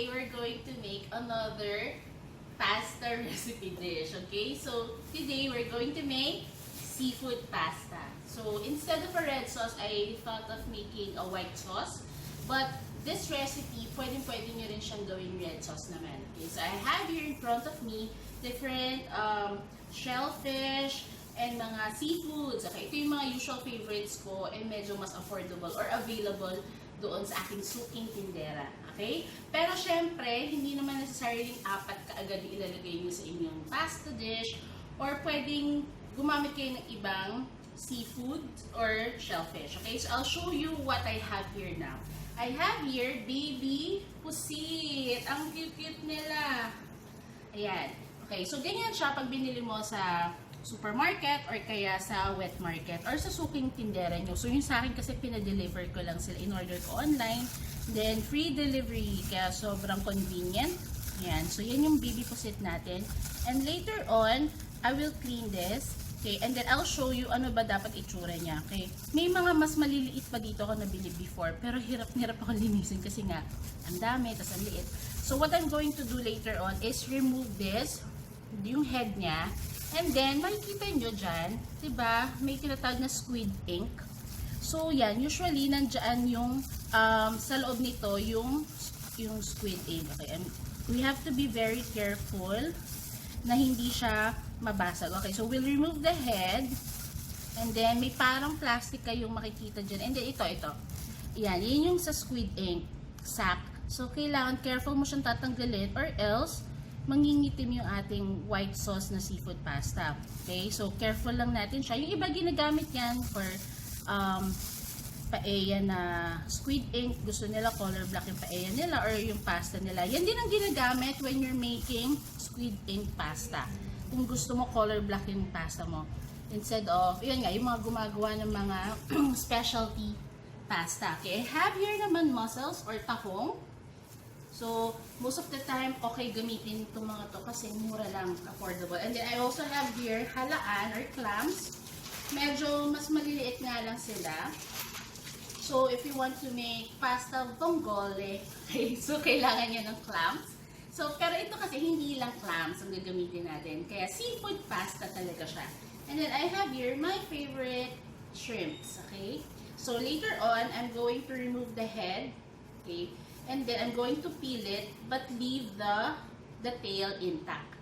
today we're going to make another pasta recipe dish, okay? So today we're going to make seafood pasta. So instead of a red sauce, I thought of making a white sauce. But this recipe, pwede nyo rin siyang gawing red sauce naman. Okay, so I have here in front of me different shellfish and mga seafoods. Okay, ito yung mga usual favorites ko and medyo mas affordable or available doon sa aking suking tindera. Okay? Pero syempre, hindi naman necessarily apat kaagad ilalagay nyo sa inyong pasta dish or pwedeng gumamit kayo ng ibang seafood or shellfish. Okay? So I'll show you what I have here now. I have here baby pusit. Ang cute-cute nila. Ayan. Okay, so ganyan siya pag binili mo sa supermarket or kaya sa wet market or sa suking tindera nyo. So yung sa akin kasi pinadeliver ko lang sila, in-order ko online. Then free delivery, kaya sobrang convenient. Ayan, so yan yung baby pusit natin. And later on, I will clean this. Okay, and then I'll show you ano ba dapat itsura niya. Okay, may mga mas maliliit pa dito ako nabili before, pero hirap ako linisin kasi nga ang dami, tas ang liit. So what I'm going to do later on is remove this, yung head niya, and then makikita nyo dyan, diba, may tinatawag na squid ink. So yan, usually nandyan yung sa loob nito yung squid ink. Okay, and we have to be very careful na hindi siya mabasag. Okay, so we'll remove the head and then may parang plastic kayong makikita dyan. And then ito. Yan, yun yung sa squid ink sack. So kailangan careful mo siyang tatanggalin or else mangingitim yung ating white sauce na seafood pasta. Okay, so careful lang natin siya. Yung iba ginagamit yan for paella na squid ink. Gusto nila color black yung paella nila or yung pasta nila. Yan din ang ginagamit when you're making squid ink pasta. Kung gusto mo color black yung pasta mo. Instead of, yun nga, yung mga gumagawa ng mga specialty pasta. Okay, I have here naman mussels or tahong. So, most of the time, okay gamitin itong mga to kasi mura lang, affordable. And then I also have here halaan or clams. Medyo mas maliliit nga lang sila. So, if you want to make pasta vongole, okay, so kailangan nyo ng clams. So, pero ito kasi hindi lang clams ang gagamitin natin. Kaya seafood pasta talaga siya. And then I have here my favorite shrimps, okay? So, later on, I'm going to remove the head, okay? And then I'm going to peel it, but leave the tail intact.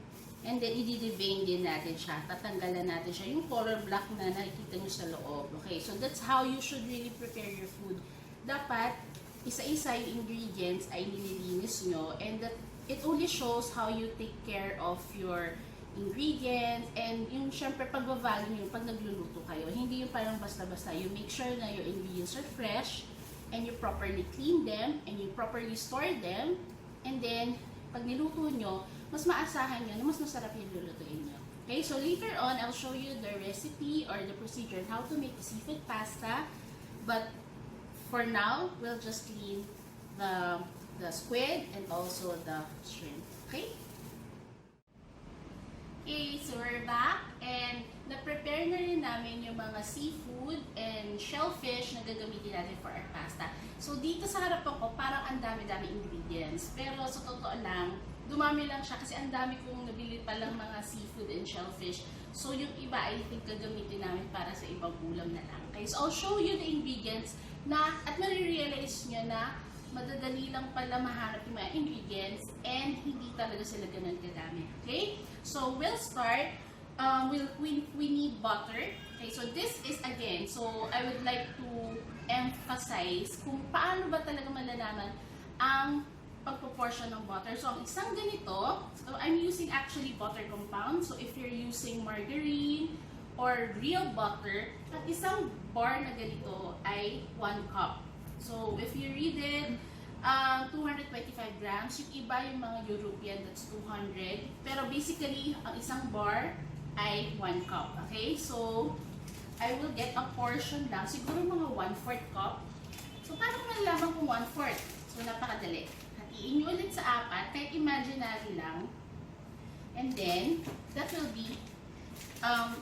And then, i-devein din natin siya. Tatanggalan natin siya. Yung color black na nakikita nyo sa loob. Okay, so that's how you should really prepare your food. Dapat, isa-isa yung ingredients ay nililinis nyo. And that, it only shows how you take care of your ingredients. And yung syempre, pag-value nyo, pag nagluluto kayo, hindi yung parang basta-basta. You make sure na your ingredients are fresh, and you properly clean them, and you properly store them. And then, pag niluto nyo, mas maasahan nyo na mas masarap yung lulutuin nyo. Okay, so later on, I'll show you the recipe or the procedure on how to make the seafood pasta. But for now, we'll just clean the squid and also the shrimp. Okay? Okay, so we're back and na-prepare na rin namin yung mga seafood and shellfish na gagamitin natin for our pasta. So dito sa harapan ko, parang ang dami-dami ingredients. Pero sa totoo lang, dumami lang siya kasi ang dami kong nabili palang mga seafood and shellfish. So yung iba, I think gagamitin namin para sa ibang ulam na lang. Okay, so I'll show you the ingredients na at marirealize nyo na madadali lang pala mahanap yung mga ingredients and hindi talaga sila ganun kadami. Okay? So, we'll start. We need butter. Okay? So, this is again, so I would like to emphasize kung paano ba talaga malalaman ang pagproportion ng butter. So, ang isang ganito, so I'm using actually butter compound. So, if you're using margarine or real butter, at isang bar na ganito ay 1 cup. So, if you read it, 225 grams. Yung iba yung mga European, that's 200. Pero basically, ang isang bar ay 1 cup. Okay? So, I will get a portion lang. Siguro mga 1/4 cup. So, paano kung malalaman kung 1/4? So, napakadali. Hatiin nyo ulit sa apat, kahit imaginary lang. And then, that will be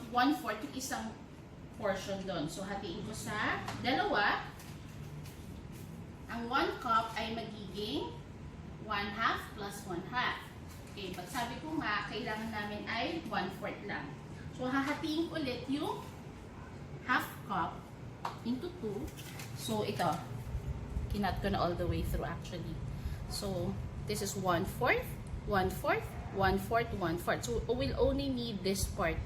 1/4 yung isang portion doon. So, hatiin ko sa dalawa. Ang 1 cup ay magiging 1 1/2 plus 1/2. Okay, but sabi ko nga, kailangan namin ay 1/4 lang. So, hahatiin ulit yung half cup into 2. So, ito, kinat ko na all the way through actually. So, this is 1/4, 1/4, 1/4, 1/4. So, we'll only need this part,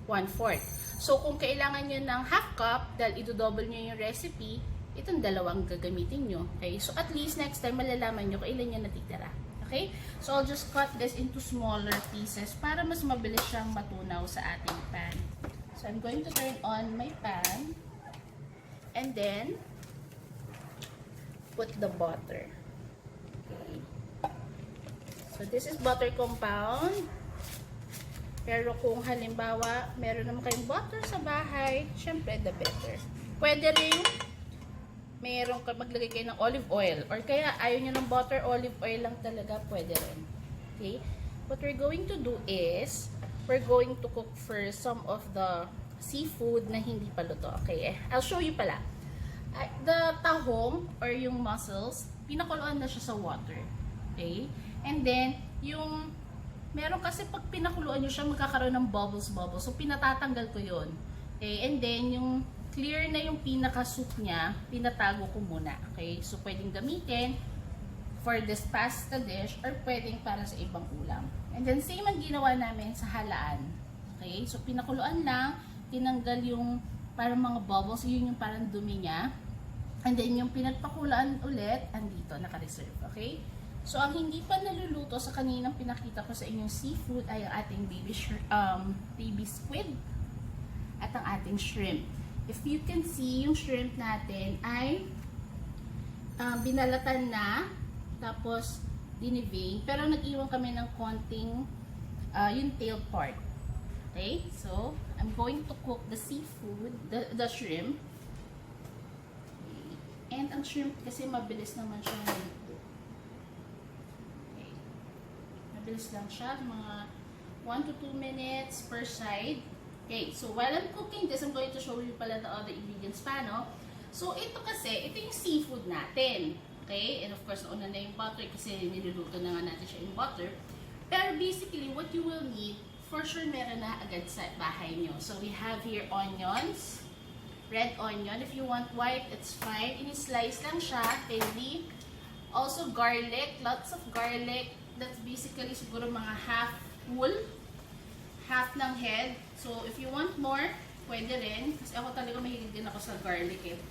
1/4. So, kung kailangan nyo ng half cup, dahil i-double nyo yung recipe, itong dalawang gagamitin nyo. Okay? So, at least next time, malalaman nyo kung ilan yung natitira. Okay? So, I'll just cut this into smaller pieces para mas mabilis siyang matunaw sa ating pan. So, I'm going to turn on my pan and then put the butter. Okay. So, this is butter compound. Pero kung halimbawa, meron naman kayong butter sa bahay, syempre, the better. Pwede rin meron ka maglagay kayo ng olive oil or kaya ayaw nyo ng butter, olive oil lang talaga, pwede rin. Okay? What we're going to do is we're going to cook first some of the seafood na hindi pa luto. Okay? I'll show you pala. The tahong or yung mussels, pinakuluan na siya sa water. Okay? And then, yung meron kasi pag pinakuluan nyo siya, magkakaroon ng bubbles. So, pinatatanggal ko yun. Okay? And then, yung clear na yung pinaka-soup niya, pinatago ko muna. Okay? So, pwedeng gamitin for this pasta dish or pwedeng para sa ibang ulam. And then, same ang ginawa namin sa halaan. Okay? So, pinakuluan lang, tinanggal yung parang mga bubbles, yun yung parang dumi niya. And then, yung pinagpakulaan ulit, andito, naka-reserve. Okay? So, ang hindi pa naluluto sa kaninang pinakita ko sa inyong seafood ay ang ating baby squid at ang ating shrimp. If you can see, yung shrimp natin ay binalatan na, tapos diniving, pero nag-iwan kami ng konting yung tail part. Okay? So, I'm going to cook the seafood, the shrimp. Okay. And ang shrimp kasi mabilis naman siya maluto. Okay. Mabilis lang siya, mga 1 to 2 minutes per side. Okay, so while I'm cooking this, I'm going to show you pala the other ingredients pa, no? So, ito kasi, ito yung seafood natin. Okay? And of course, nauna na yung butter kasi niluluto na nga natin siya in butter. Pero basically, what you will need, for sure meron na agad sa bahay nyo. So, we have here onions, red onion. If you want white, it's fine. Ini-slice lang siya, thinly. Also, garlic, lots of garlic. That's basically siguro mga half whole. Half ng head. So, if you want more, pwede rin. Kasi ako talaga mahilig din ako sa garlic eh.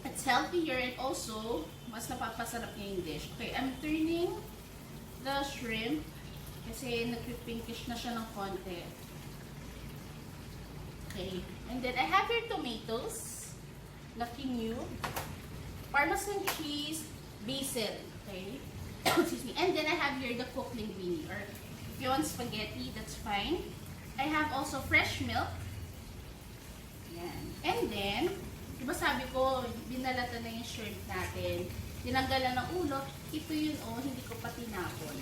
It's healthier and also, mas napapasarap niya yung dish. Okay, I'm turning the shrimp kasi nag-pinkish na siya ng konti. Okay. And then, I have here tomatoes. Lucky new. Parmesan cheese, basil. Okay. Excuse me. And then, I have here the cooked linguine or if you want spaghetti, that's fine. I have also fresh milk. Yan. And then, diba sabi ko, binalatan na yung shrimp natin. Tinanggalan ng ulo. Ito yun, oh, hindi ko pa tinapon.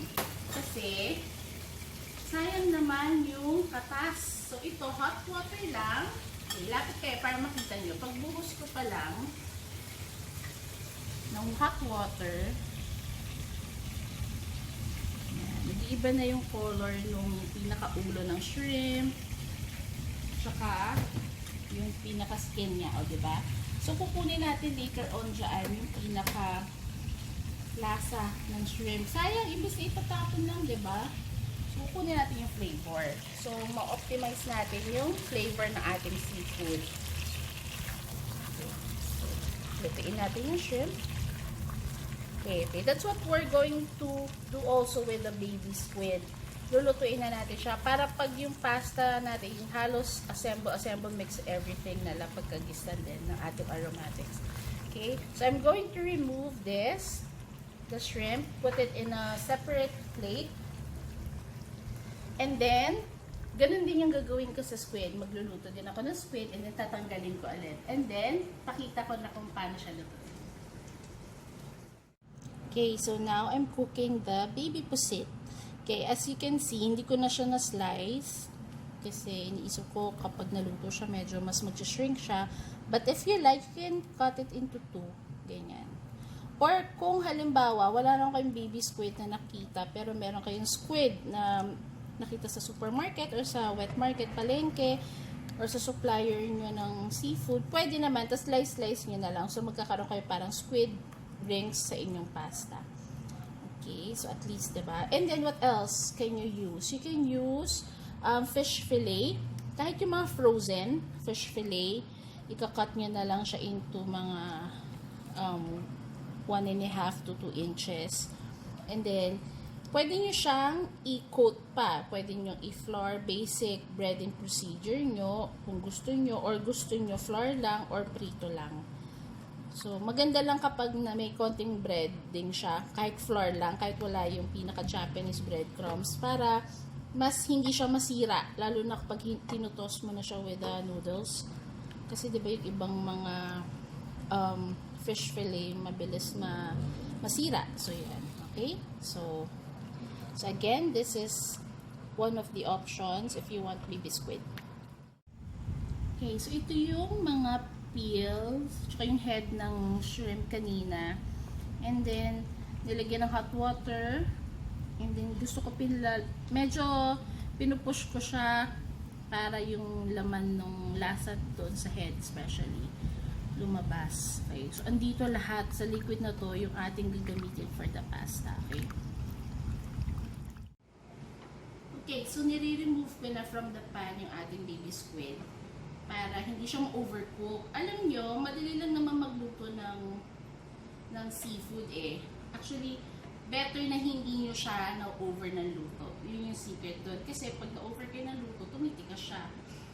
Kasi, sayang naman yung katas. So, ito, hot water lang. Okay, lapit kayo para makita nyo. Pagbuhos ko pa lang ng hot water, nag-iiba na yung color nung pinaka-ulo ng shrimp, tsaka yung pinaka-skin niya, o diba? So, kukunin natin later on dyan yung pinaka-lasa ng shrimp. Sayang, ibig na itatapon lang, diba? So, kukunin natin yung flavor. So, ma-optimize natin yung flavor ng ating seafood. So, lutuin natin yung shrimp. Okay, that's what we're going to do also with the baby squid. Lulutuin na natin siya para pag yung pasta natin, yung halos assemble, mix everything na lang pagkagistan din ng ating aromatics. Okay, so I'm going to remove this, the shrimp, put it in a separate plate. And then, ganun din yung gagawin ko sa squid. Magluluto din ako ng squid and then tatanggalin ko ulit. And then, pakita ko na kung paano siya lutuin. Okay, so now I'm cooking the baby pusit. Okay, as you can see, hindi ko na siya na-slice. Kasi iniisip ko kapag naluto siya, medyo mas mag-shrink siya. But if you like, you can cut it into 2. Ganyan. Or kung halimbawa, wala lang kayong baby squid na nakita, pero meron kayong squid na nakita sa supermarket or sa wet market, palengke, or sa supplier nyo ng seafood, pwede naman, tapos slice nyo na lang. So, magkakaroon kayo parang squid rings sa inyong pasta. Okay, so at least, diba? And then, what else can you use? You can use fish fillet. Kahit yung mga frozen fish fillet, ikakat nyo na lang siya into mga 1.5 to 2 inches. And then, pwede nyo siyang i-coat pa. Pwede nyo i-flour, basic breading procedure nyo, kung gusto nyo, or gusto nyo flour lang or prito lang. So, maganda lang kapag na may konting breading siya, kahit flour lang, kahit wala yung pinaka-Japanese breadcrumbs, para mas hindi siya masira, lalo na kapag tinutos mo na siya with the noodles. Kasi diba yung ibang mga fish fillet, mabilis masira. So, yan. Okay? So again, this is one of the options if you want baby squid. Okay, so ito yung mga peels, tsaka yung head ng shrimp kanina. And then, nilagyan ng hot water. And then, gusto ko medyo pinupush ko siya para yung laman ng lasa doon sa head especially lumabas. Okay, so andito lahat sa liquid na to yung ating gagamitin for the pasta. Okay. Okay, so nire-remove ko na from the pan yung ating baby squid para hindi siya ma-overcook. Alam nyo, madali lang naman magluto ng seafood eh. Actually, better na hindi nyo siya na-over ng luto. Yun yung secret doon. Kasi pag na-over kayo ng luto, tumitika siya.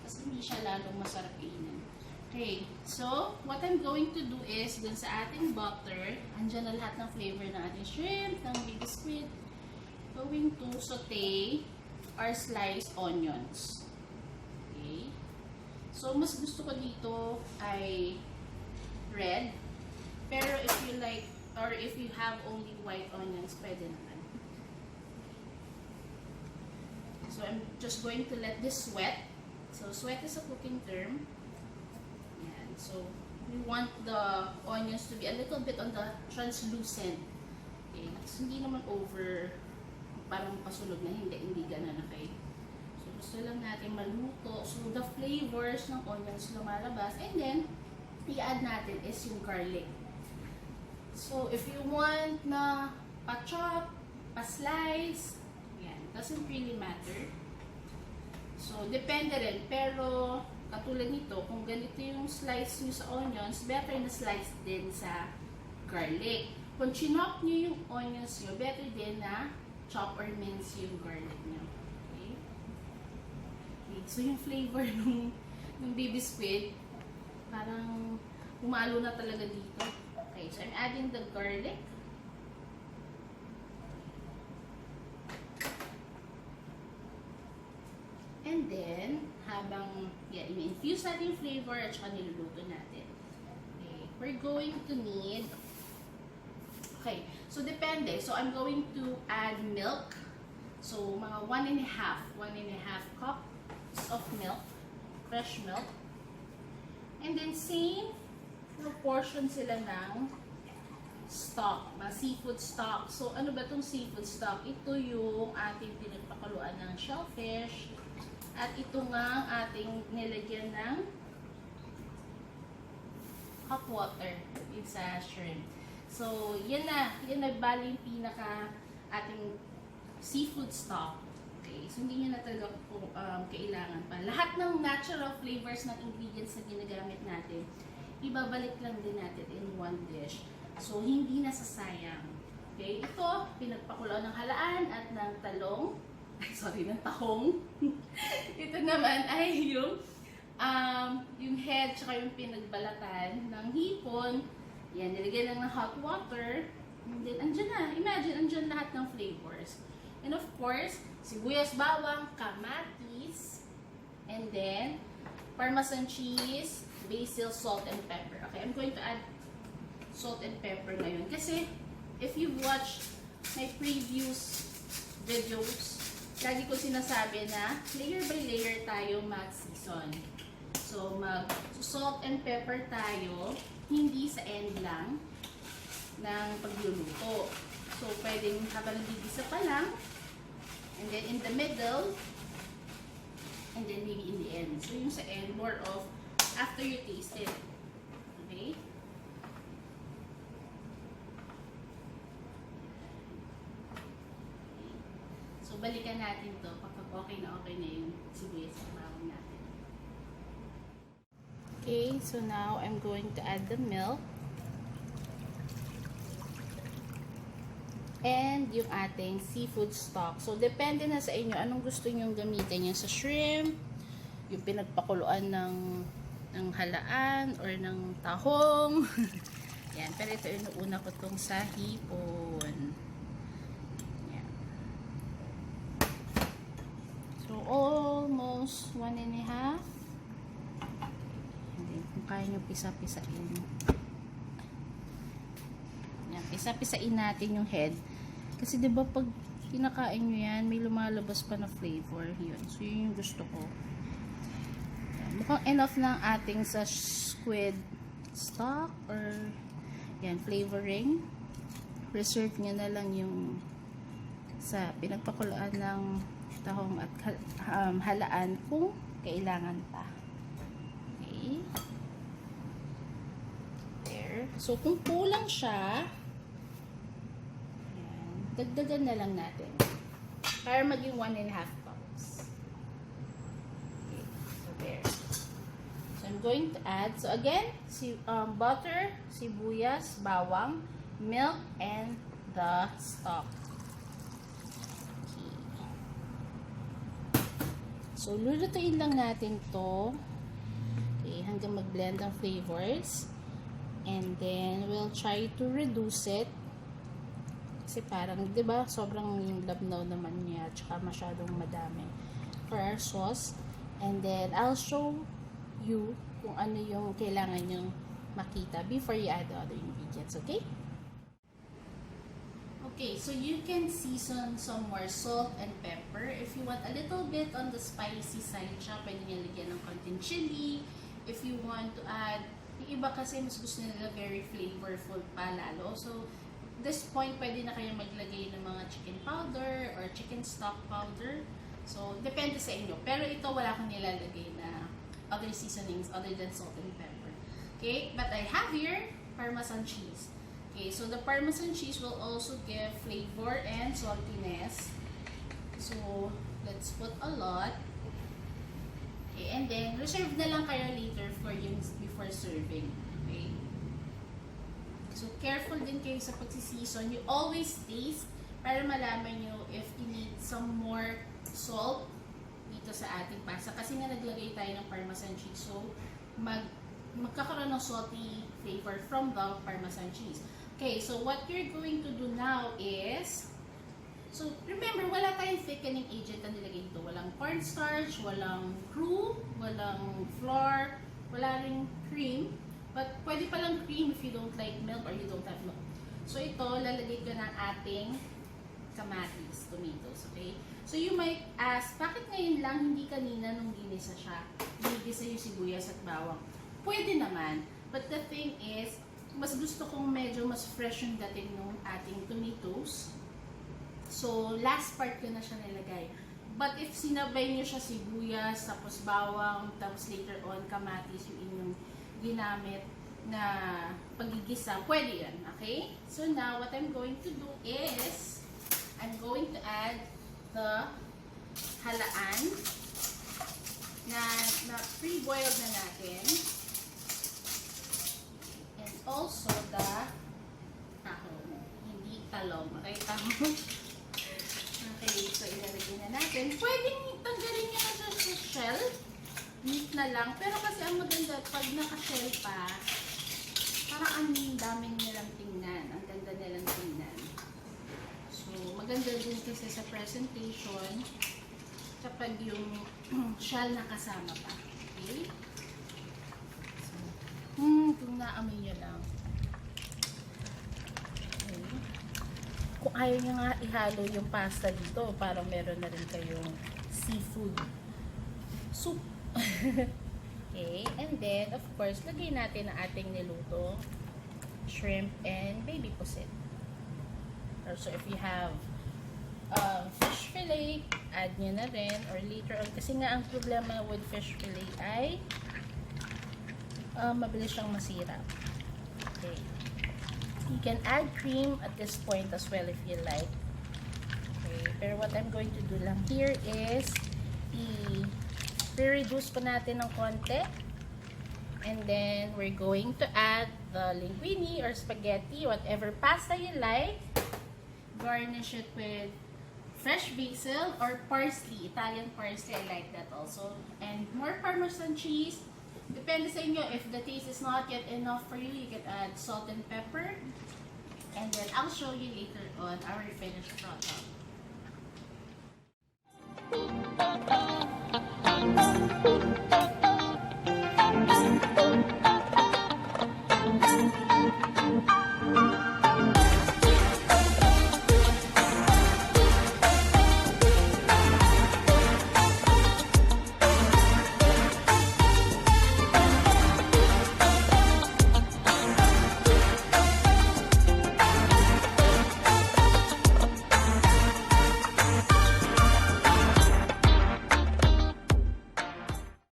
Tapos hindi siya lalong masarap kainin. Okay, so what I'm going to do is, dun sa ating butter, andyan na lahat ng flavor ng ating shrimp, ng baby squid. Going to saute our sliced onions. Okay. So, mas gusto ko dito ay red. Pero if you like, or if you have only white onions, pwede naman. So, I'm just going to let this sweat. So, sweat is a cooking term. Yan. So, we want the onions to be a little bit on the translucent. Okay. So, hindi naman over, parang pasunog na hindi ganun, okay? So, gusto lang natin maluto. So, the flavors ng onions lumalabas. And then, i-add natin is yung garlic. So, if you want na pa-chop, pa-slice, yan, doesn't really matter. So, depende rin. Pero, katulad nito, kung ganito yung slice nyo sa onions, better na slice din sa garlic. Kung chinop nyo yung onions nyo, better din na chop or mince yung garlic nyo. Okay? Okay. So, yung flavor ng baby squid, parang umalo na talaga dito. Okay, so I'm adding the garlic. And then, habang i-infuse natin yung flavor at saka niluluto natin. Okay, we're going to need, okay, so depende. So, I'm going to add milk. So, mga 1.5 cups of milk, fresh milk. And then, same proportion sila ng stock, mga seafood stock. So, ano ba itong seafood stock? Ito yung ating pinagpakuluan ng shellfish. At ito nga ang ating nilagyan ng hot water sa shrimp. So, yan na bali yung pinaka ating seafood stock. Okay, so hindi nyo na talaga kailangan pa. Lahat ng natural flavors ng ingredients na ginagamit natin, ibabalik lang din natin in one dish. So, hindi nasasayang. Okay, ito, pinagpakuloan ng halaan at ng talong. Ay, sorry, ng tahong. Ito naman ay yung head tsaka yung pinagbalatan ng hipon. Yan, nilagyan lang ng hot water. And then, andyan na. Imagine, andyan lahat ng flavors. And of course, sibuyas, bawang, kamatis, and then, parmesan cheese, basil, salt, and pepper. Okay, I'm going to add salt and pepper ngayon. Kasi, if you've watched my previous videos, lagi ko sinasabi na layer by layer tayo mag-season. So, mag-salt and pepper tayo, hindi sa end lang. ng pagluluto. So, pwedeng habang nagigisa pa lang, and then in the middle, and then maybe in the end. So, yung sa end, more of after you taste it. Okay? So, balikan natin to kapag okay na yung sibuyas sa bawang natin. Okay, so now I'm going to add the milk. And yung ating seafood stock. So, depende na sa inyo anong gusto nyong gamitin. Yung sa shrimp, yung pinagpakuluan ng halaan or ng tahong. Yan. Pero ito yung una ko tong sa hipon. Yan. So, almost 1 and a half. And then, kung kaya nyo pisa-pisain. Yan. Pisa-pisain natin yung head. Kasi diba pag kinakain nyo yan, may lumalabas pa na flavor. Yun. So, yun yung gusto ko. Yan. Mukhang enough ng ating sa squid stock or yan, flavoring. Reserve nyo na lang yung sa pinagpakuluan ng tahong at halaan kung kailangan pa. Okay. There. So, kung kulang siya, dagdagan na lang natin para maging 1.5 cups. Okay, so there. So I'm going to add, so again, butter, sibuyas, bawang, milk, and the stock. Okay. So lulutuin lang natin to, okay, hanggang mag-blend ang flavors, and then we'll try to reduce it. Kasi parang, di ba, sobrang labnaw naman niya, tsaka masyadong madami for our sauce. And then, I'll show you kung ano yung kailangan nyong makita before you add the other ingredients, okay? Okay, so you can season some more salt and pepper. If you want a little bit on the spicy side siya, pwede nyo lagyan ng konting chili. If you want to add, yung iba kasi mas gusto nila very flavorful pa lalo. So, this point, pwede na kayo maglagay ng mga chicken powder or chicken stock powder. So, depende sa inyo. Pero ito, wala akong nilalagay na other seasonings other than salt and pepper. Okay? But I have here Parmesan cheese. Okay, so the Parmesan cheese will also give flavor and saltiness. So, let's put a lot. Okay, and then, reserve na lang kayo later for yung before serving. Okay? So, careful din kayo sa pagsiseason. You always taste para malaman nyo if you need some more salt dito sa ating pasta. Kasi nga naglagay tayo ng Parmesan cheese. So, magkakaroon ng salty flavor from the Parmesan cheese. Okay, so what you're going to do now is, so remember, wala tayong thickening agent na nilagay dito. Walang cornstarch, walang roux, walang flour, wala ring cream. But pwede palang cream if you don't like milk or you don't have milk. So ito, lalagay ko ng ating kamatis, tomatoes, okay? So you might ask, bakit ngayon lang, hindi kanina nung ginisa siya? Ginisa yung sibuyas at bawang. Pwede naman, but the thing is, mas gusto kong medyo mas fresh yung dating ng ating tomatoes. So last part ko na siya nilagay. But if sinabay nyo siya sibuyas, tapos bawang, tapos later on kamatis, yung inyong ginamit na pagigisa, pwede yan, okay? So now, what I'm going to do is, I'm going to add the halaan na pre-boiled na natin, and also the tahong, hindi talong, okay? Tahong. Okay, so ilalagay na natin. Pwedeng tanggalin nyo na sa shell, meat na lang. Pero kasi ang maganda, pag naka-shell pa, parang ang daming nilang tingnan. Ang ganda nilang tingnan. So, maganda din kasi sa presentation kapag yung shell nakasama pa. Okay? So, kung naamoy nyo lang. Okay. Kung ayaw nyo nga ihalo yung pasta dito, parang meron na rin kayong seafood soup. Okay, and then, of course, lagay natin ang ating niluto. shrimp, and baby pusit. So if you have fish fillet, add nyo na rin, or later on, kasi nga ang problema with fish fillet ay mabilis siyang masira. Okay. You can add cream at this point as well if you like. Okay. Pero what I'm going to do lang here is i-reduce po natin ng konti. And then we're going to add the linguine or spaghetti, whatever pasta you like. Garnish it with fresh basil or parsley, Italian parsley, I like that also. And more Parmesan cheese. Depende sa inyo, if the taste is not yet enough for you, you can add salt and pepper. And then I'll show you later on our finished product.